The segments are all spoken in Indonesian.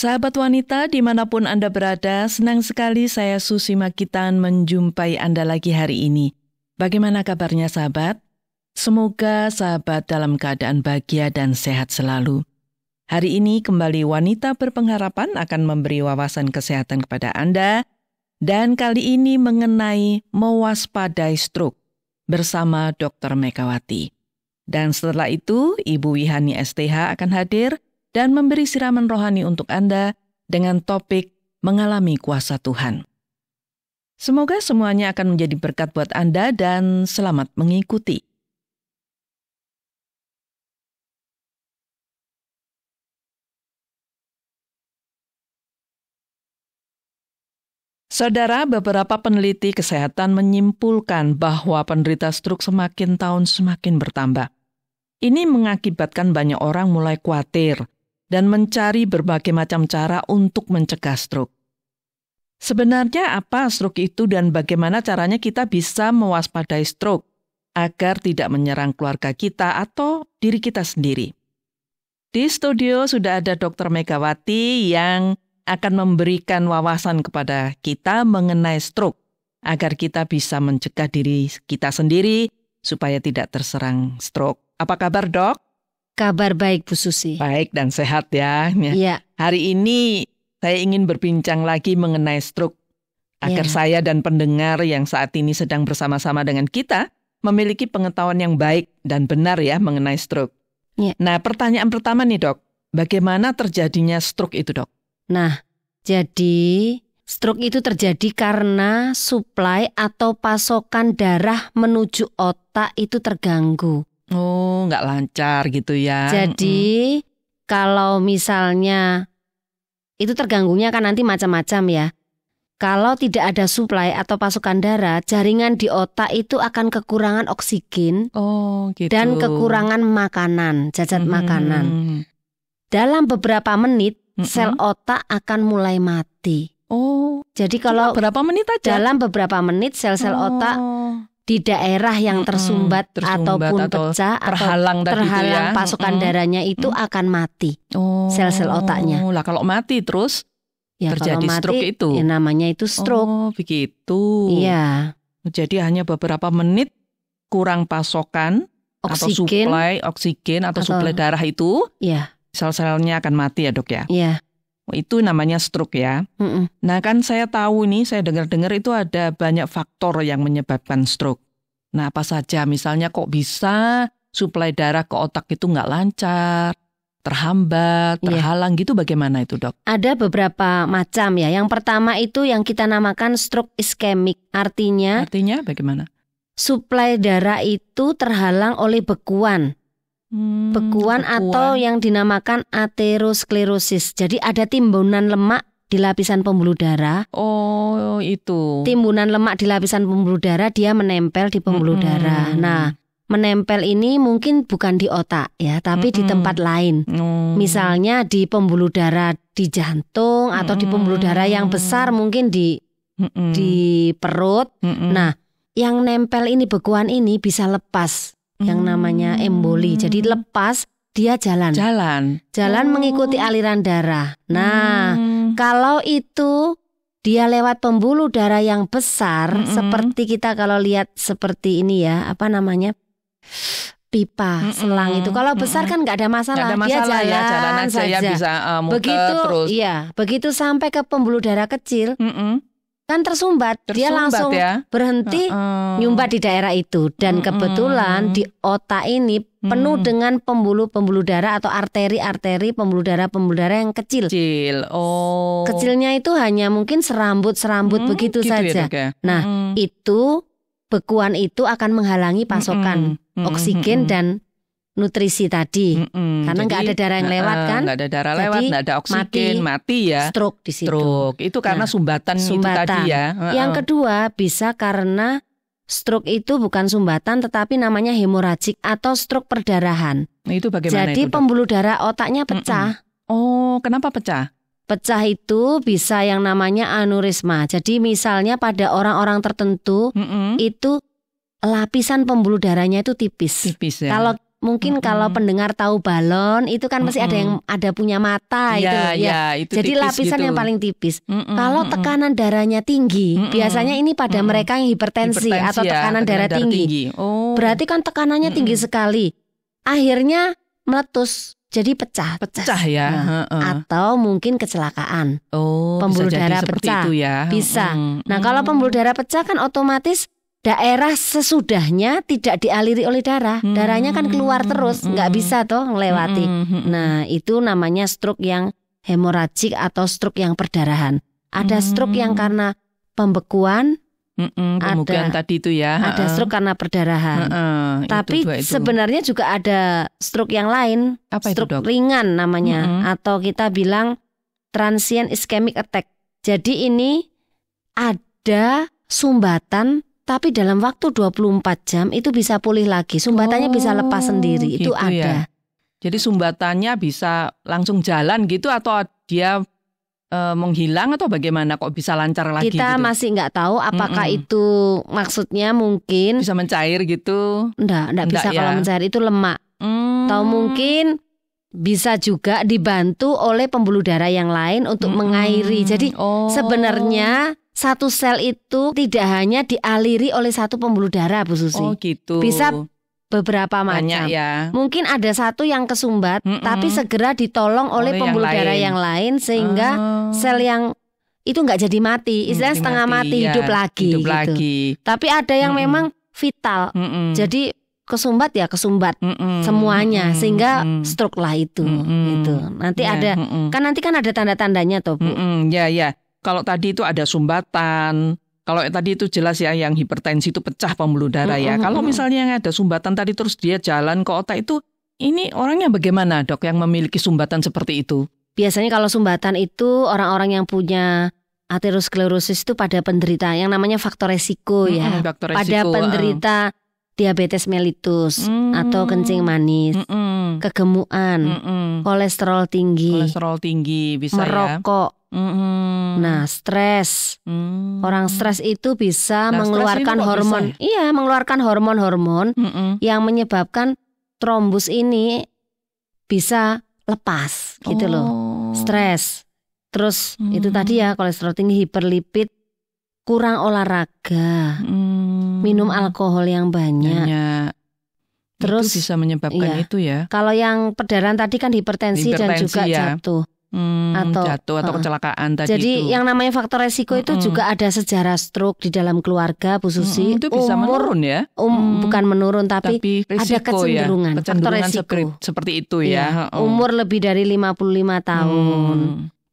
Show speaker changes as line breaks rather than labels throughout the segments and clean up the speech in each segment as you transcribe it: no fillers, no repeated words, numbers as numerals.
Sahabat wanita dimanapun Anda berada, senang sekali saya Susi Makitan menjumpai Anda lagi hari ini. Bagaimana kabarnya sahabat? Semoga sahabat dalam keadaan bahagia dan sehat selalu. Hari ini kembali Wanita Berpengharapan akan memberi wawasan kesehatan kepada Anda, dan kali ini mengenai mewaspadai stroke bersama Dr. Megawati. Dan setelah itu, Ibu Wihani STH akan hadir dan memberi siraman rohani untuk Anda dengan topik mengalami kuasa Tuhan. Semoga semuanya akan menjadi berkat buat Anda dan selamat mengikuti. Saudara, beberapa peneliti kesehatan menyimpulkan bahwa penderita stroke semakin tahun semakin bertambah. Ini mengakibatkan banyak orang mulai khawatir dan mencari berbagai macam cara untuk mencegah stroke. Sebenarnya apa stroke itu dan bagaimana caranya kita bisa mewaspadai stroke agar tidak menyerang keluarga kita atau diri kita sendiri? Di studio sudah ada Dr. Megawati yang akan memberikan wawasan kepada kita mengenai stroke agar kita bisa mencegah diri kita sendiri supaya tidak terserang stroke. Apa kabar, Dok?
Kabar baik, Bu Susi.
Baik dan sehat ya.
Iya.
Hari ini saya ingin berbincang lagi mengenai stroke agar saya dan pendengar yang saat ini sedang bersama-sama dengan kita memiliki pengetahuan yang baik dan benar ya mengenai stroke.
Ya.
Nah, pertanyaan pertama nih, Dok. Bagaimana terjadinya stroke itu, Dok?
Nah, jadi stroke itu terjadi karena suplai atau pasokan darah menuju otak itu terganggu.
Oh, nggak lancar gitu ya.
Jadi kalau misalnya itu terganggunya kan nanti macam-macam ya. Kalau tidak ada suplai atau pasokan darah, jaringan di otak itu akan kekurangan oksigen
gitu.
Dan kekurangan makanan, zat makanan. Dalam beberapa menit, sel otak akan mulai mati. Jadi kalau
berapa menit aja?
Dalam beberapa menit sel-sel otak di daerah yang tersumbat ataupun pecah
terhalang
atau terhalang pasokan darahnya itu akan mati. Sel-sel otaknya.
Lah kalau mati terus terjadi
kalau
stroke
mati,
itu.
Ya namanya itu stroke.
Oh, begitu.
Iya.
Jadi hanya beberapa menit kurang pasokan atau suplai oksigen atau suplai darah itu.
Iya.
Sel-selnya akan mati ya, Dok ya.
Iya.
Itu namanya stroke ya. Nah kan saya tahu nih, saya dengar-dengar itu ada banyak faktor yang menyebabkan stroke. Nah apa saja? Misalnya kok bisa suplai darah ke otak itu nggak lancar, terhambat, terhalang gitu, bagaimana itu, Dok?
Ada beberapa macam ya. Yang pertama itu yang kita namakan stroke iskemik. Artinya
bagaimana?
Suplai darah itu terhalang oleh bekuan. Bekuan atau yang dinamakan aterosklerosis. Jadi ada timbunan lemak di lapisan pembuluh darah.
Oh, itu.
Timbunan lemak di lapisan pembuluh darah, dia menempel di pembuluh darah. Nah, menempel ini mungkin bukan di otak ya, tapi di tempat lain. Misalnya di pembuluh darah di jantung atau di pembuluh darah yang besar mungkin di perut. Nah, yang nempel ini, bekuan ini bisa lepas. Yang namanya emboli. Jadi lepas, dia jalan mengikuti aliran darah. Nah, kalau itu dia lewat pembuluh darah yang besar, seperti kita kalau lihat seperti ini ya, apa namanya, pipa, selang itu. Kalau besar kan nggak ada masalah, dia jalan saja.
Bisa muter terus.
Iya, begitu sampai ke pembuluh darah kecil. Kan tersumbat, dia langsung berhenti nyumbat di daerah itu. Dan kebetulan di otak ini penuh dengan pembuluh darah atau arteri pembuluh darah yang kecil. Kecilnya itu hanya mungkin serambut begitu gitu saja.
Ya,
Nah, itu bekuan itu akan menghalangi pasokan oksigen dan nutrisi tadi. Karena nggak ada darah yang lewat kan.
Nggak ada darah lewat, nggak ada oksigen, mati ya.
Stroke di situ.
Stroke. Itu karena sumbatan itu tadi ya.
Yang kedua bisa karena stroke itu bukan sumbatan tetapi namanya hemoragik atau stroke perdarahan.
Itu bagaimana?
Jadi
itu,
pembuluh darah otaknya pecah.
Oh, kenapa pecah?
Pecah itu bisa yang namanya aneurisma. Jadi misalnya pada orang-orang tertentu itu lapisan pembuluh darahnya itu tipis.
Ya.
Kalau mungkin kalau pendengar tahu balon itu kan pasti ada punya mata itu ya.
Itu
jadi lapisan
gitu.
yang paling tipis. Kalau tekanan darahnya tinggi, biasanya ini pada mereka yang hipertensi atau tekanan darah tinggi. Berarti kan tekanannya tinggi sekali. Akhirnya meletus. Jadi pecah
ya.
Atau mungkin kecelakaan.
bisa
Pembuluh
jadi
darah
seperti
pecah.
Itu ya.
Bisa. Nah, kalau pembuluh darah pecah kan otomatis daerah sesudahnya tidak dialiri oleh darah. Darahnya kan keluar terus, nggak bisa toh melewati. Nah, itu namanya stroke yang hemoragik atau stroke yang perdarahan. Ada stroke yang karena pembekuan,
pembukaan tadi itu ya.
Ada stroke karena perdarahan. Tapi sebenarnya juga ada stroke yang lain.
Apa
stroke
itu, Dok?
ringan namanya. Atau kita bilang transient ischemic attack. Jadi ini ada sumbatan, tapi dalam waktu 24 jam itu bisa pulih lagi. Sumbatannya bisa lepas sendiri.
Gitu
itu ada.
Ya? Jadi sumbatannya bisa langsung jalan gitu atau dia menghilang atau bagaimana kok bisa lancar lagi?
Kita
gitu?
Masih nggak tahu apakah itu maksudnya mungkin
bisa mencair gitu?
Enggak bisa ya? Kalau mencair itu lemak. Atau mungkin bisa juga dibantu oleh pembuluh darah yang lain untuk mengairi. Jadi sebenarnya satu sel itu tidak hanya dialiri oleh satu pembuluh darah, Bu Susi.
Gitu.
Bisa beberapa
banyak
macam.
Ya.
Mungkin ada satu yang kesumbat, tapi segera ditolong oleh pembuluh darah yang lain sehingga sel yang itu nggak jadi mati, istilahnya setengah mati, hidup lagi. Tapi ada yang memang vital, jadi kesumbat ya kesumbat semuanya sehingga stroke lah itu. Gitu. Nanti ada nanti kan ada tanda-tandanya toh, Bu.
Ya. Kalau tadi itu ada sumbatan. Kalau tadi itu jelas ya yang hipertensi itu pecah pembuluh darah ya. Kalau misalnya yang ada sumbatan tadi terus dia jalan ke otak itu, ini orangnya bagaimana, Dok, yang memiliki sumbatan seperti itu?
Biasanya kalau sumbatan itu orang-orang yang punya aterosklerosis itu pada penderita yang namanya faktor resiko ya. Pada penderita diabetes mellitus atau kencing manis, kegemukan, kolesterol tinggi
bisa
merokok. Nah, stres. Orang stres itu bisa mengeluarkan hormon. Iya, mengeluarkan hormon-hormon yang menyebabkan trombus ini bisa lepas gitu loh. Stres. Terus itu tadi ya kolesterol tinggi, hiperlipid, kurang olahraga, minum alkohol yang banyak. Terus
itu bisa menyebabkan itu ya.
Kalau yang perdarahan tadi kan hipertensi dan juga
ya.
jatuh.
Atau kecelakaan tadi.
Jadi
itu.
yang namanya faktor resiko itu juga ada sejarah stroke di dalam keluarga, Bu Susi.
Itu bisa menurun ya?
Bukan menurun tapi
risiko,
ada kecenderungan.
Ya?
Faktor resiko
seperti itu ya.
Umur lebih dari 55 tahun.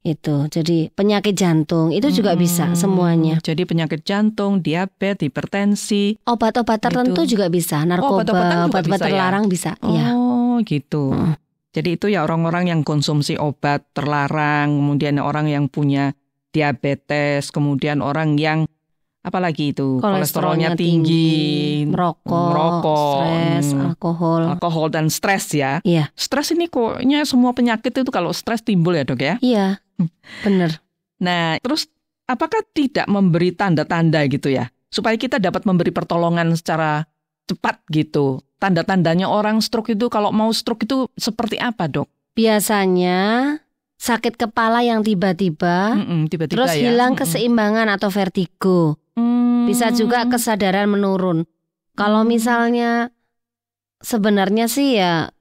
Itu. Jadi penyakit jantung itu juga bisa semuanya.
Jadi penyakit jantung, diabetes, hipertensi.
Obat-obat tertentu juga bisa. Narkoba, obat-obat terlarang bisa.
Gitu. Jadi itu ya orang-orang yang konsumsi obat terlarang, kemudian orang yang punya diabetes, kemudian orang yang apalagi itu kolesterolnya tinggi, merokok, stres, alkohol dan stres ya.
Iya.
Stres ini koknya semua penyakit itu kalau stres timbul ya, Dok ya?
Iya. Benar.
Nah, terus apakah tidak memberi tanda-tanda gitu ya, supaya kita dapat memberi pertolongan secara cepat gitu? Tanda-tandanya orang stroke itu, kalau mau stroke itu seperti apa, Dok?
Biasanya sakit kepala yang tiba-tiba terus hilang keseimbangan atau vertigo. Bisa juga kesadaran menurun. Kalau misalnya sebenarnya sih ya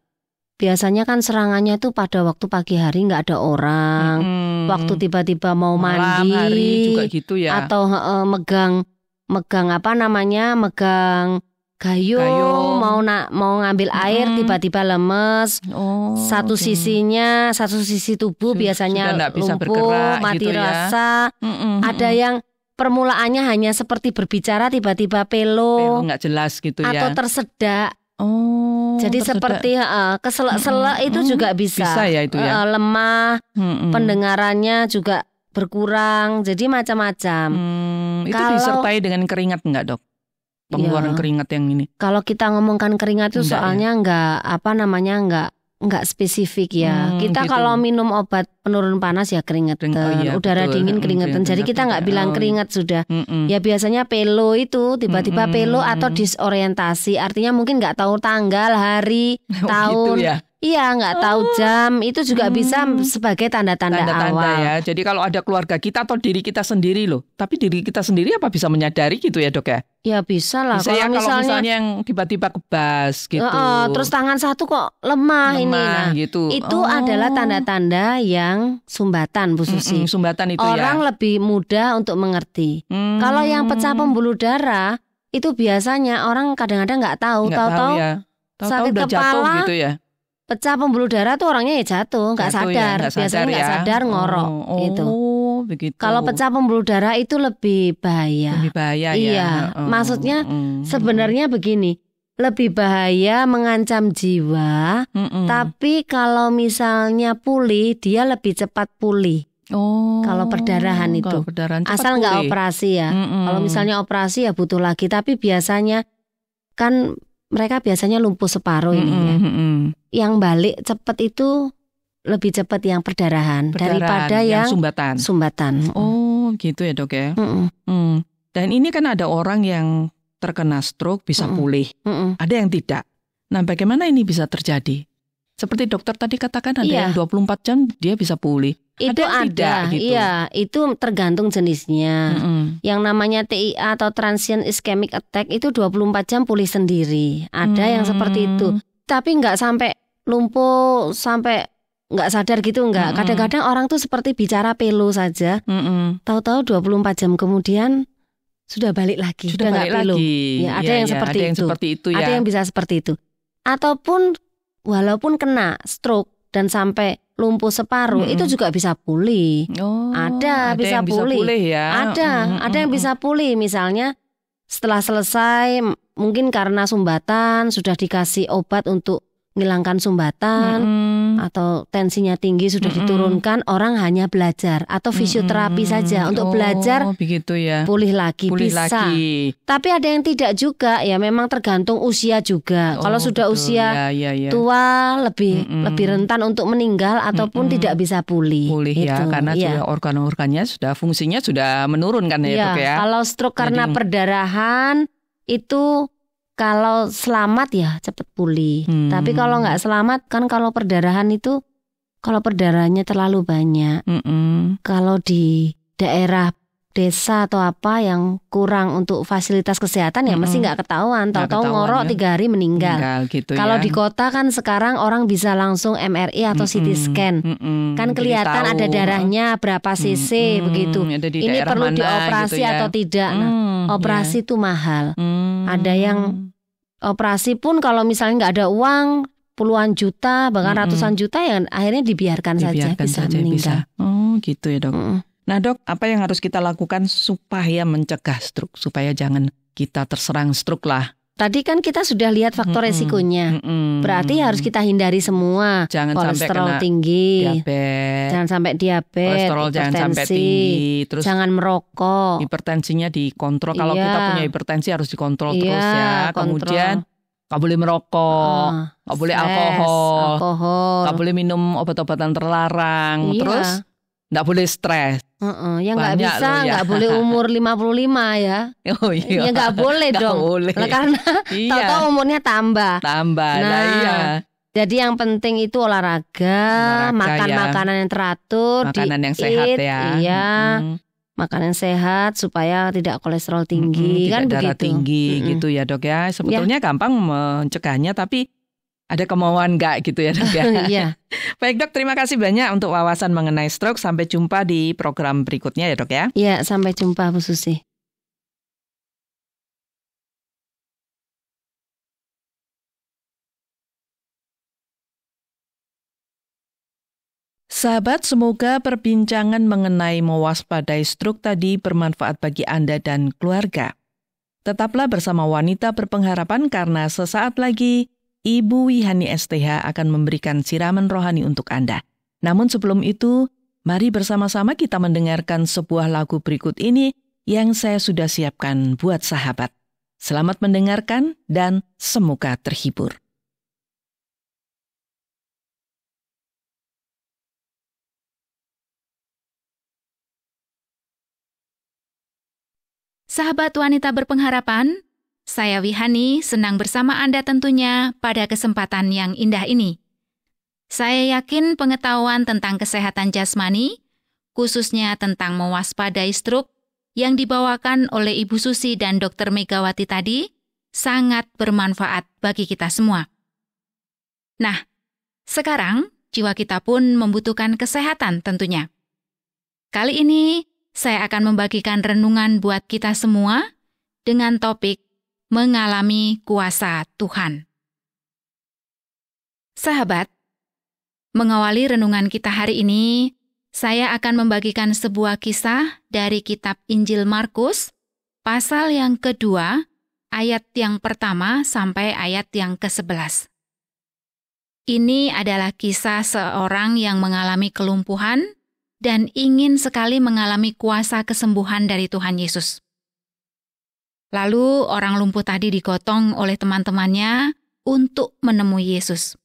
biasanya kan serangannya itu pada waktu pagi hari nggak ada orang, waktu tiba-tiba mau mandi
hari juga gitu ya.
Atau megang gayung mau ngambil air tiba-tiba lemes. Satu sisi tubuh biasanya lumpuh, mati gitu rasa. Ada yang permulaannya hanya seperti berbicara tiba-tiba pelo
nggak jelas gitu ya.
Atau tersedak. Jadi tersedak. Seperti keselak-selak itu juga bisa.
Bisa ya itu ya.
Lemah, pendengarannya juga berkurang. Jadi macam-macam.
Itu disertai dengan keringat nggak, Dok? Pengeluaran keringat yang ini.
Kalau kita ngomongkan keringat itu soalnya nggak nggak spesifik ya. Kita
gitu.
kalau minum obat penurun panas ya keringetan, udara
betul.
dingin keringetan. Jadi kita nggak bilang keringat sudah. Ya biasanya pelo itu tiba-tiba pelo atau disorientasi. Artinya mungkin nggak tahu tanggal, hari, tahun.
Gitu ya?
Iya, nggak tahu jam. Itu juga bisa sebagai tanda-tanda awal.
Ya. Jadi kalau ada keluarga kita atau diri kita sendiri loh. Tapi diri kita sendiri apa bisa menyadari gitu ya dok ya?
Ya bisa lah.
Bisa kalau misalnya yang tiba-tiba kebas gitu.
Terus tangan satu kok lemah ini. Nah,
gitu.
Itu adalah tanda-tanda yang sumbatan Bu Susi.
Sumbatan itu
Orang
ya.
lebih mudah untuk mengerti. Kalau yang pecah pembuluh darah itu biasanya orang kadang-kadang nggak tahu. Tahu-tahu
ya.
sakit
udah
kepala
jatuh gitu ya.
Pecah pembuluh darah tuh orangnya ya jatuh, nggak sadar. Biasanya nggak sadar ngorok gitu.
Begitu.
Kalau pecah pembuluh darah itu lebih bahaya.
Lebih bahaya ya.
Iya, maksudnya sebenarnya begini, lebih bahaya mengancam jiwa. Tapi kalau misalnya pulih, dia lebih cepat pulih. Kalau perdarahan itu, asal nggak operasi ya. Kalau misalnya operasi ya butuh lagi. Tapi biasanya kan mereka biasanya lumpuh separuh ini ya. Yang balik cepat itu lebih cepat yang perdarahan daripada yang sumbatan.
Oh gitu ya dok ya. Dan ini kan ada orang yang terkena stroke bisa pulih, ada yang tidak. Nah bagaimana ini bisa terjadi? Seperti dokter tadi katakan ada yang 24 jam dia bisa pulih.
Itu ada,
gitu.
Iya, itu tergantung jenisnya. Yang namanya TIA atau Transient Ischemic Attack itu 24 jam pulih sendiri. Ada yang seperti itu. Tapi nggak sampai lumpuh, sampai nggak sadar gitu nggak. Kadang-kadang orang tuh seperti bicara pelo saja. Tahu-tahu 24 jam kemudian sudah balik lagi. Sudah nggak pelo. Ya, ada yang seperti itu. Ada yang bisa seperti itu. Ataupun walaupun kena stroke dan sampai lumpuh separuh itu juga bisa pulih. Ada bisa pulih ya. Ada yang bisa pulih. Misalnya setelah selesai mungkin karena sumbatan sudah dikasih obat untuk menghilangkan sumbatan atau tensinya tinggi sudah diturunkan, orang hanya belajar atau fisioterapi saja untuk belajar
begitu ya.
Pulih lagi bisa. Tapi ada yang tidak juga ya, memang tergantung usia juga. Kalau sudah usia tua lebih rentan untuk meninggal ataupun tidak bisa pulih.
Ya karena juga organ-organnya sudah fungsinya sudah menurun kan ya dok ya.
Kalau stroke karena perdarahan itu kalau selamat ya cepat pulih. Tapi kalau nggak selamat kan kalau perdarahan itu, kalau perdarahannya terlalu banyak. Kalau di daerah desa atau apa yang kurang untuk fasilitas kesehatan ya mesti nggak ketahuan. Tahu-tahu ngorok 3 hari meninggal.
Gitu
kalau
ya.
di kota kan sekarang orang bisa langsung MRI atau CT scan. Kan kelihatan ada darahnya berapa cc begitu. Ini perlu dioperasi gitu ya. Atau tidak. Nah, operasi itu mahal. Ada yang operasi pun kalau misalnya nggak ada uang puluhan juta bahkan ratusan juta ya akhirnya dibiarkan saja bisa meninggal.
Gitu ya dok. Nah dok, apa yang harus kita lakukan supaya mencegah stroke, supaya jangan kita terserang stroke lah?
Tadi kan kita sudah lihat faktor resikonya. Berarti harus kita hindari semua.
Jangan
kolesterol tinggi,
diabetes,
jangan sampai diabetes,
kolesterol jangan sampai tinggi, terus
jangan merokok.
Hipertensinya dikontrol. Kalau kita punya hipertensi harus dikontrol terus ya. Kemudian nggak boleh merokok, nggak boleh alkohol, nggak boleh minum obat-obatan terlarang, terus nggak boleh stres.
Yang nggak bisa, nggak boleh umur 55 ya. Ya nggak boleh dong.
Boleh.
Karena tahu-tahu umurnya tambah.
Nah,
jadi yang penting itu olahraga, makan makanan yang teratur,
makanan yang sehat ya.
Iya. Makanan sehat supaya tidak kolesterol tinggi, kan
darah
begitu.
Tinggi gitu ya dok ya. Sebetulnya gampang mencegahnya tapi ada kemauan nggak gitu ya dok ya.
Iya.
Baik dok, terima kasih banyak untuk wawasan mengenai stroke. Sampai jumpa di program berikutnya ya dok ya.
Iya, sampai jumpa Bu Susi.
Sahabat, semoga perbincangan mengenai mewaspadai stroke tadi bermanfaat bagi Anda dan keluarga. Tetaplah bersama Wanita Berpengharapan karena sesaat lagi Ibu Wihani STH akan memberikan siraman rohani untuk Anda. Namun sebelum itu, mari bersama-sama kita mendengarkan sebuah lagu berikut ini yang saya sudah siapkan buat sahabat. Selamat mendengarkan dan semoga terhibur.
Sahabat wanita berpengharapan, saya Wihani senang bersama Anda tentunya pada kesempatan yang indah ini. Saya yakin pengetahuan tentang kesehatan jasmani, khususnya tentang mewaspadai stroke yang dibawakan oleh Ibu Susi dan Dr. Megawati tadi, sangat bermanfaat bagi kita semua. Nah, sekarang jiwa kita pun membutuhkan kesehatan tentunya. Kali ini, saya akan membagikan renungan buat kita semua dengan topik mengalami kuasa Tuhan. Sahabat, mengawali renungan kita hari ini, saya akan membagikan sebuah kisah dari kitab Injil Markus, pasal yang kedua, ayat yang pertama sampai ayat yang ke-11. Ini adalah kisah seorang yang mengalami kelumpuhan dan ingin sekali mengalami kuasa kesembuhan dari Tuhan Yesus. Lalu orang lumpuh tadi digotong oleh teman-temannya untuk menemui Yesus.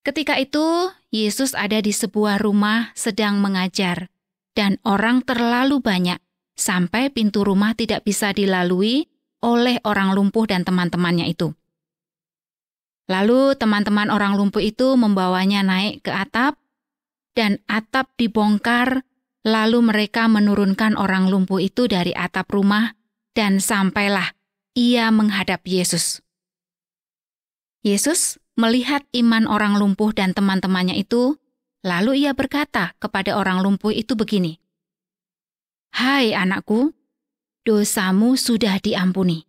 Ketika itu, Yesus ada di sebuah rumah sedang mengajar, dan orang terlalu banyak sampai pintu rumah tidak bisa dilalui oleh orang lumpuh dan teman-temannya itu. Lalu teman-teman orang lumpuh itu membawanya naik ke atap, dan atap dibongkar, lalu mereka menurunkan orang lumpuh itu dari atap rumah, dan sampailah ia menghadap Yesus. Yesus melihat iman orang lumpuh dan teman-temannya itu, lalu ia berkata kepada orang lumpuh itu begini, "Hai anakku, dosamu sudah diampuni."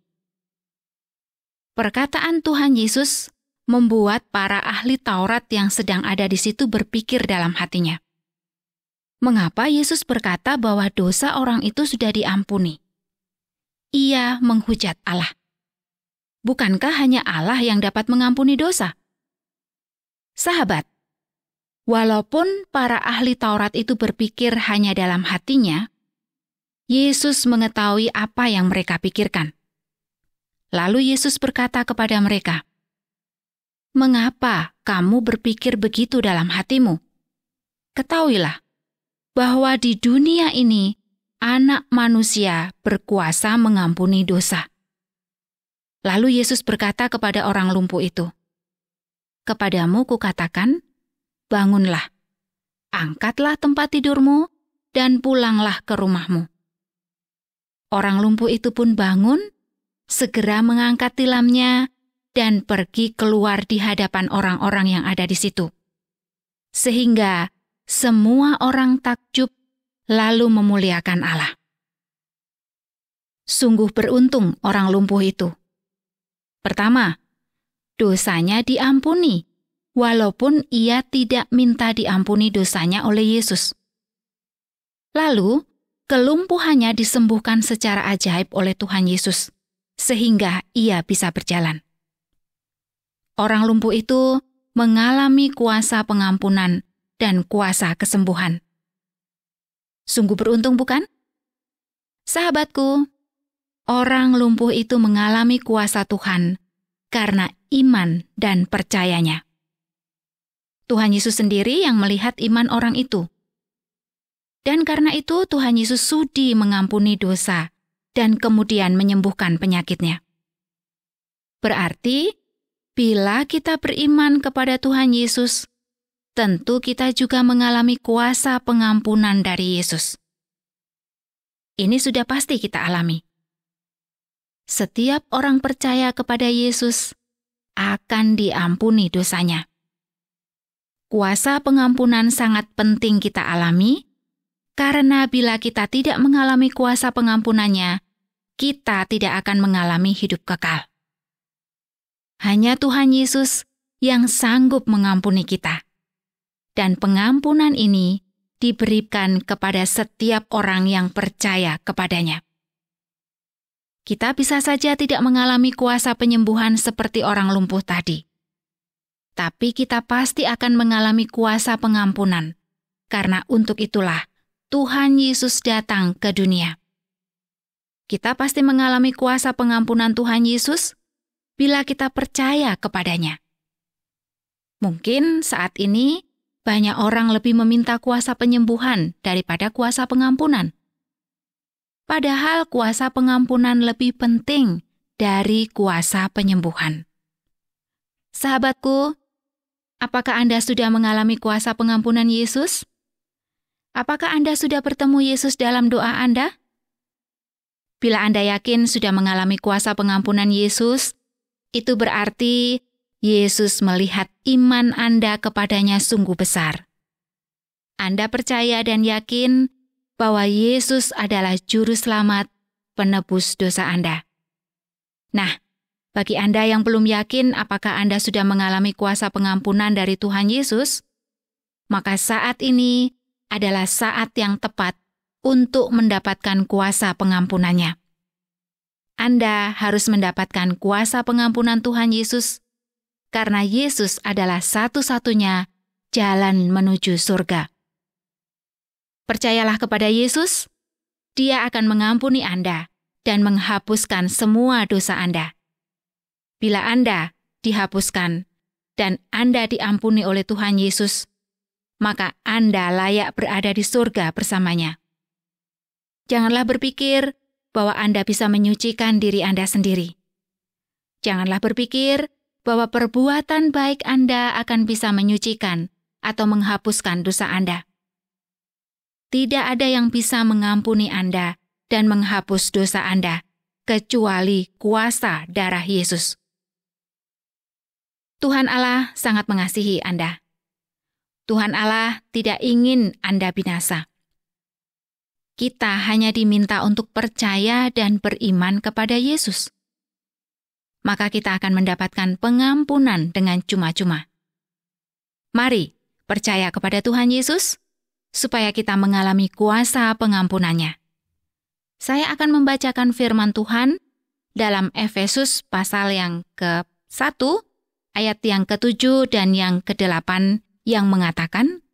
Perkataan Tuhan Yesus membuat para ahli Taurat yang sedang ada di situ berpikir dalam hatinya. Mengapa Yesus berkata bahwa dosa orang itu sudah diampuni? Ia menghujat Allah. Bukankah hanya Allah yang dapat mengampuni dosa? Sahabat, walaupun para ahli Taurat itu berpikir hanya dalam hatinya, Yesus mengetahui apa yang mereka pikirkan. Lalu Yesus berkata kepada mereka, "Mengapa kamu berpikir begitu dalam hatimu? Ketahuilah bahwa di dunia ini Anak Manusia berkuasa mengampuni dosa." Lalu Yesus berkata kepada orang lumpuh itu, "Kepadamu kukatakan, bangunlah, angkatlah tempat tidurmu, dan pulanglah ke rumahmu." Orang lumpuh itu pun bangun, segera mengangkat tilamnya, dan pergi keluar di hadapan orang-orang yang ada di situ. Sehingga semua orang takjub lalu memuliakan Allah. Sungguh beruntung orang lumpuh itu. Pertama, dosanya diampuni, walaupun ia tidak minta diampuni dosanya oleh Yesus. Lalu, kelumpuhannya disembuhkan secara ajaib oleh Tuhan Yesus, sehingga ia bisa berjalan. Orang lumpuh itu mengalami kuasa pengampunan dan kuasa kesembuhan. Sungguh beruntung, bukan? Sahabatku, orang lumpuh itu mengalami kuasa Tuhan karena iman dan percayanya. Tuhan Yesus sendiri yang melihat iman orang itu. Dan karena itu Tuhan Yesus sudi mengampuni dosa dan kemudian menyembuhkan penyakitnya. Berarti, bila kita beriman kepada Tuhan Yesus, tentu kita juga mengalami kuasa pengampunan dari Yesus. Ini sudah pasti kita alami. Setiap orang percaya kepada Yesus akan diampuni dosanya. Kuasa pengampunan sangat penting kita alami, karena bila kita tidak mengalami kuasa pengampunannya, kita tidak akan mengalami hidup kekal. Hanya Tuhan Yesus yang sanggup mengampuni kita. Dan pengampunan ini diberikan kepada setiap orang yang percaya kepadanya. Kita bisa saja tidak mengalami kuasa penyembuhan seperti orang lumpuh tadi. Tapi kita pasti akan mengalami kuasa pengampunan, karena untuk itulah Tuhan Yesus datang ke dunia. Kita pasti mengalami kuasa pengampunan Tuhan Yesus bila kita percaya kepadanya. Mungkin saat ini banyak orang lebih meminta kuasa penyembuhan daripada kuasa pengampunan. Padahal kuasa pengampunan lebih penting dari kuasa penyembuhan. Sahabatku, apakah Anda sudah mengalami kuasa pengampunan Yesus? Apakah Anda sudah bertemu Yesus dalam doa Anda? Bila Anda yakin sudah mengalami kuasa pengampunan Yesus, itu berarti Yesus melihat iman Anda kepadanya sungguh besar. Anda percaya dan yakin bahwa Yesus adalah Juru Selamat, penebus dosa Anda. Nah, bagi Anda yang belum yakin apakah Anda sudah mengalami kuasa pengampunan dari Tuhan Yesus, maka saat ini adalah saat yang tepat untuk mendapatkan kuasa pengampunannya. Anda harus mendapatkan kuasa pengampunan Tuhan Yesus, karena Yesus adalah satu-satunya jalan menuju surga. Percayalah kepada Yesus, Dia akan mengampuni Anda dan menghapuskan semua dosa Anda. Bila Anda dihapuskan dan Anda diampuni oleh Tuhan Yesus, maka Anda layak berada di surga bersamanya. Janganlah berpikir bahwa Anda bisa menyucikan diri Anda sendiri. Janganlah berpikir bahwa perbuatan baik Anda akan bisa menyucikan atau menghapuskan dosa Anda. Tidak ada yang bisa mengampuni Anda dan menghapus dosa Anda, kecuali kuasa darah Yesus. Tuhan Allah sangat mengasihi Anda. Tuhan Allah tidak ingin Anda binasa. Kita hanya diminta untuk percaya dan beriman kepada Yesus. Maka kita akan mendapatkan pengampunan dengan cuma-cuma. Mari percaya kepada Tuhan Yesus, supaya kita mengalami kuasa pengampunannya. Saya akan membacakan firman Tuhan dalam Efesus pasal yang ke-1, ayat yang ke-7 dan yang ke-8 yang mengatakan,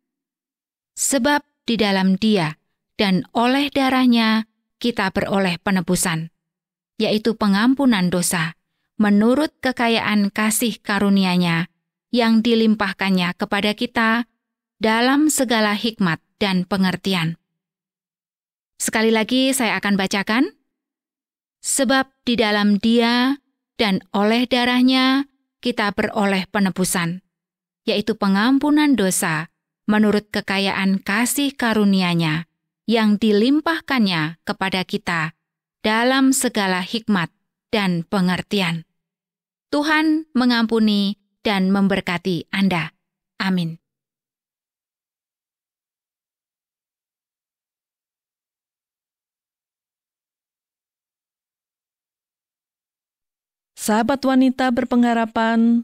sebab di dalam Dia dan oleh darahnya kita beroleh penebusan, yaitu pengampunan dosa, menurut kekayaan kasih karunia-Nya yang dilimpahkannya kepada kita dalam segala hikmat dan pengertian. Sekali lagi saya akan bacakan, sebab di dalam Dia dan oleh darahnya kita beroleh penebusan, yaitu pengampunan dosa menurut kekayaan kasih karunia-Nya yang dilimpahkannya kepada kita dalam segala hikmat dan pengertian. Tuhan mengampuni dan memberkati Anda. Amin.
Sahabat wanita berpengharapan,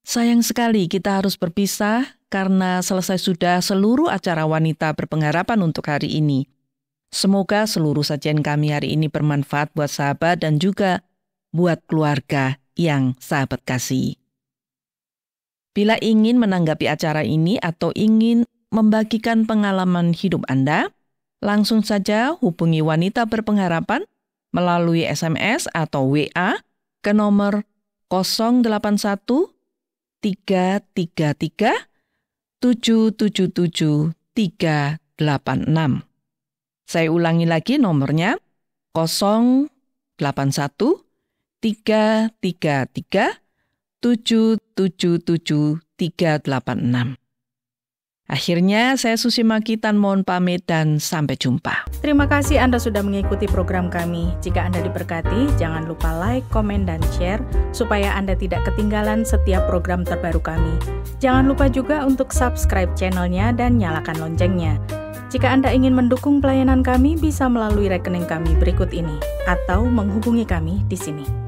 sayang sekali kita harus berpisah karena selesai sudah seluruh acara wanita berpengharapan untuk hari ini. Semoga seluruh sajian kami hari ini bermanfaat buat sahabat dan juga buat keluarga yang sahabat kasih. Bila ingin menanggapi acara ini atau ingin membagikan pengalaman hidup Anda, langsung saja hubungi wanita berpengharapan melalui SMS atau WA ke nomor 081 333 777 386. Saya ulangi lagi nomornya 081 333 777 386. Akhirnya saya Susi Makitan mohon pamit dan sampai jumpa.
Terima kasih Anda sudah mengikuti program kami. Jika Anda diberkati, jangan lupa like, komen, dan share supaya Anda tidak ketinggalan setiap program terbaru kami. Jangan lupa juga untuk subscribe channelnya dan nyalakan loncengnya. Jika Anda ingin mendukung pelayanan kami, bisa melalui rekening kami berikut ini atau menghubungi kami di sini.